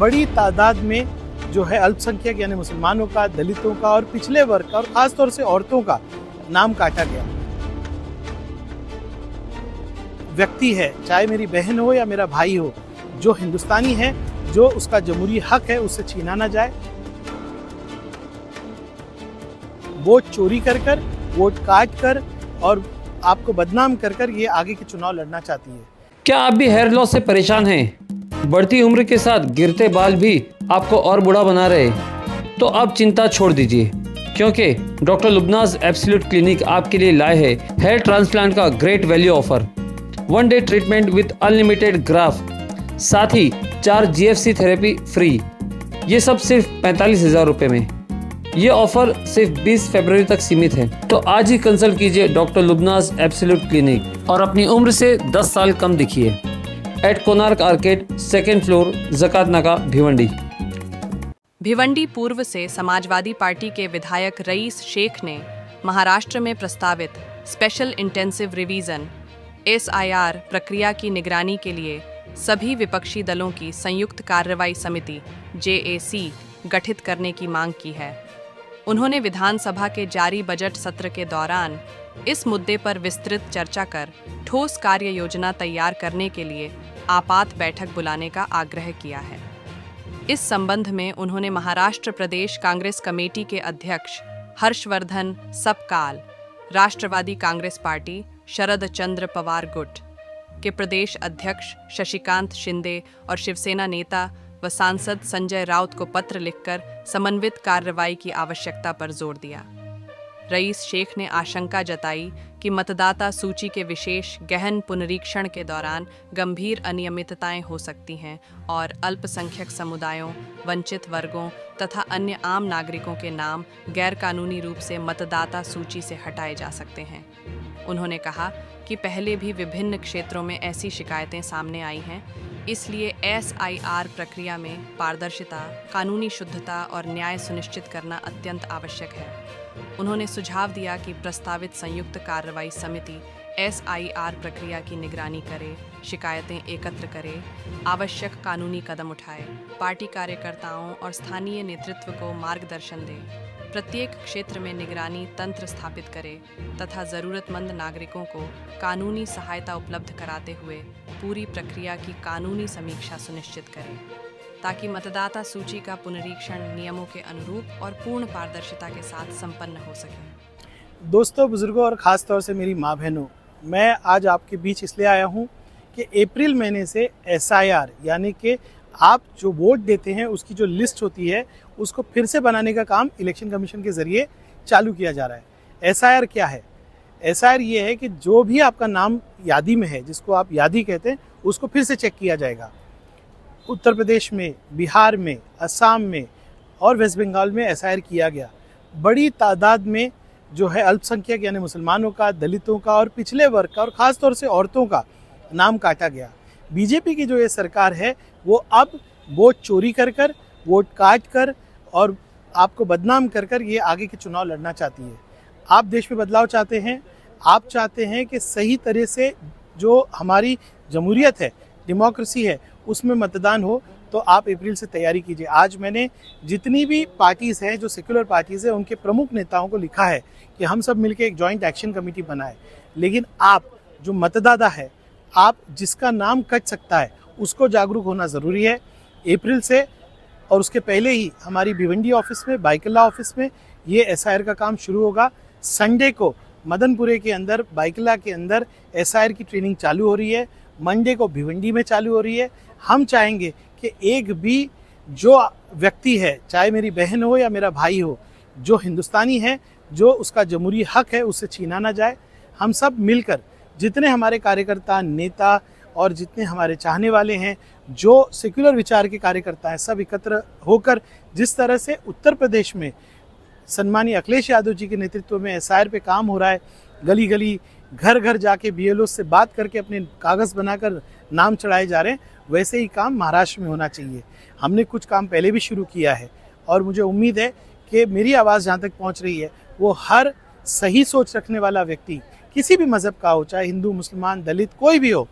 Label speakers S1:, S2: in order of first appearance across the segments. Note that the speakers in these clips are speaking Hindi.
S1: बड़ी तादाद में जो है अल्पसंख्यक यानी मुसलमानों का, दलितों का और पिछले वर्ग का और खासतौर से औरतों का नाम काटा गया। व्यक्ति है, चाहे मेरी बहन हो या मेरा भाई हो, जो हिंदुस्तानी है, जो उसका जमहूरी हक है, उससे छीना ना जाए। वोट चोरी कर वोट काट कर और आपको बदनाम कर ये आगे के चुनाव लड़ना चाहती है।
S2: क्या आप भी हेयर लॉस से परेशान हैं? बढ़ती उम्र के साथ गिरते बाल भी आपको और बूढ़ा बना रहे? तो अब चिंता छोड़ दीजिए, क्योंकि डॉक्टर लुबनाज एब्सोल्यूट क्लिनिक आपके लिए लाए है हेयर ट्रांसप्लांट का great value offer. 1 day treatment with unlimited graft, साथ ही 4 GFC थेरेपी फ्री। ये सब सिर्फ 45,000 रुपये में। ये ऑफर सिर्फ 20 फरवरी तक सीमित है। तो आज ही कंसल्ट कीजिए डॉक्टर लुबनाज एब्सोल्यूट क्लिनिक और अपनी उम्र से 10 साल कम दिखिए। Eight Konark arcade, 2nd floor, ज़कात नाका, भिवंडी।
S3: भिवंडी पूर्व से समाजवादी पार्टी के विधायक रईस शेख ने महाराष्ट्र में प्रस्तावित स्पेशल इंटेंसिव रिवीजन SIR प्रक्रिया की निगरानी के लिए सभी विपक्षी दलों की संयुक्त कार्रवाई समिति JAC गठित करने की मांग की है। उन्होंने विधानसभा के जारी बजट सत्र के दौरान इस मुद्दे पर विस्तृत चर्चा कर ठोस कार्य योजना तैयार करने के लिए आपात बैठक बुलाने का आग्रह किया है। इस संबंध में उन्होंने महाराष्ट्र प्रदेश कांग्रेस कमेटी के अध्यक्ष हर्षवर्धन सपकाल, राष्ट्रवादी कांग्रेस पार्टी शरद चंद्र पवार गुट के प्रदेश अध्यक्ष शशिकांत शिंदे और शिवसेना नेता व सांसद संजय राउत को पत्र लिखकर समन्वित कार्रवाई की आवश्यकता पर जोर दिया। रईस शेख ने आशंका जताई कि मतदाता सूची के विशेष गहन पुनरीक्षण के दौरान गंभीर अनियमितताएं हो सकती हैं और अल्पसंख्यक समुदायों, वंचित वर्गों तथा अन्य आम नागरिकों के नाम गैरकानूनी रूप से मतदाता सूची से हटाए जा सकते हैं। उन्होंने कहा कि पहले भी विभिन्न क्षेत्रों में ऐसी शिकायतें सामने आई हैं, इसलिए SIR प्रक्रिया में पारदर्शिता, कानूनी शुद्धता और न्याय सुनिश्चित करना अत्यंत आवश्यक है। उन्होंने सुझाव दिया कि प्रस्तावित संयुक्त कार्रवाई समिति SIR प्रक्रिया की निगरानी करे, शिकायतें एकत्र करे, आवश्यक कानूनी कदम उठाए, पार्टी कार्यकर्ताओं और स्थानीय नेतृत्व को मार्गदर्शन दे, प्रत्येक क्षेत्र में निगरानी तंत्र स्थापित करे तथा ज़रूरतमंद नागरिकों को कानूनी सहायता उपलब्ध कराते हुए पूरी प्रक्रिया की कानूनी समीक्षा सुनिश्चित करे, ताकि मतदाता सूची का पुनरीक्षण नियमों के अनुरूप और पूर्ण पारदर्शिता के साथ संपन्न हो सके।
S1: दोस्तों, बुजुर्गों और ख़ास तौर से मेरी माँ बहनों, मैं आज आपके बीच इसलिए आया हूँ कि अप्रैल महीने से SIR यानी कि आप जो वोट देते हैं उसकी जो लिस्ट होती है उसको फिर से बनाने का काम इलेक्शन कमीशन के ज़रिए चालू किया जा रहा है। SIR क्या है? SIR ये है कि जो भी आपका नाम यादी में है, जिसको आप यादी कहते हैं, उसको फिर से चेक किया जाएगा। उत्तर प्रदेश में, बिहार में, असम में और वेस्ट बंगाल में SIR किया गया। बड़ी तादाद में जो है अल्पसंख्यक यानी मुसलमानों का, दलितों का और पिछले वर्ग का और ख़ासतौर से औरतों का नाम काटा गया। बीजेपी की जो ये सरकार है वो अब वोट चोरी कर वोट काट कर और आपको बदनाम कर ये आगे के चुनाव लड़ना चाहती है। आप देश में बदलाव चाहते हैं, आप चाहते हैं कि सही तरह से जो हमारी जमहूरियत है, डेमोक्रेसी है, उसमें मतदान हो, तो आप अप्रैल से तैयारी कीजिए। आज मैंने जितनी भी पार्टीज़ हैं, जो सेक्युलर पार्टीज़ हैं, उनके प्रमुख नेताओं को लिखा है कि हम सब मिलकर एक जॉइंट एक्शन कमेटी बनाए। लेकिन आप जो मतदाता है, आप जिसका नाम कट सकता है, उसको जागरूक होना ज़रूरी है। अप्रैल से और उसके पहले ही हमारी भिवंडी ऑफिस में, बाइकला ऑफिस में ये SIR का काम शुरू होगा। संडे को मदनपुरे के अंदर, बाइकला के अंदर SIR की ट्रेनिंग चालू हो रही है। मंडे को भिवंडी में चालू हो रही है। हम चाहेंगे कि एक भी जो व्यक्ति है, चाहे मेरी बहन हो या मेरा भाई हो, जो हिंदुस्तानी है, जो उसका जमहूरी हक है, उससे छीना ना जाए। हम सब मिलकर, जितने हमारे कार्यकर्ता, नेता और जितने हमारे चाहने वाले हैं, जो सेक्युलर विचार के कार्यकर्ता हैं, सब एकत्र होकर जिस तरह से उत्तर प्रदेश में सम्मानीय अखिलेश यादव जी के नेतृत्व में SIR पे काम हो रहा है, गली गली, घर घर जाके BLO से बात करके अपने कागज़ बनाकर नाम चढ़ाए जा रहे हैं, वैसे ही काम महाराष्ट्र में होना चाहिए। हमने कुछ काम पहले भी शुरू किया है और मुझे उम्मीद है कि मेरी आवाज़ जहाँ तक पहुँच रही है, वो हर सही सोच रखने वाला व्यक्ति, किसी भी मज़हब का हो, चाहे हिंदू, मुसलमान, दलित, कोई भी हो,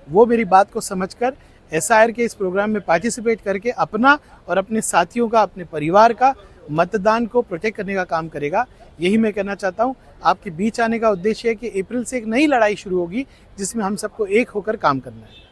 S1: वो मेरी बात को समझकर SIR के इस प्रोग्राम में पार्टिसिपेट करके अपना और अपने साथियों का, अपने परिवार का मतदान को प्रोटेक्ट करने का काम करेगा। यही मैं कहना चाहता हूँ। आपके बीच आने का उद्देश्य है कि अप्रैल से एक नई लड़ाई शुरू होगी जिसमें हम सबको एक होकर काम करना है।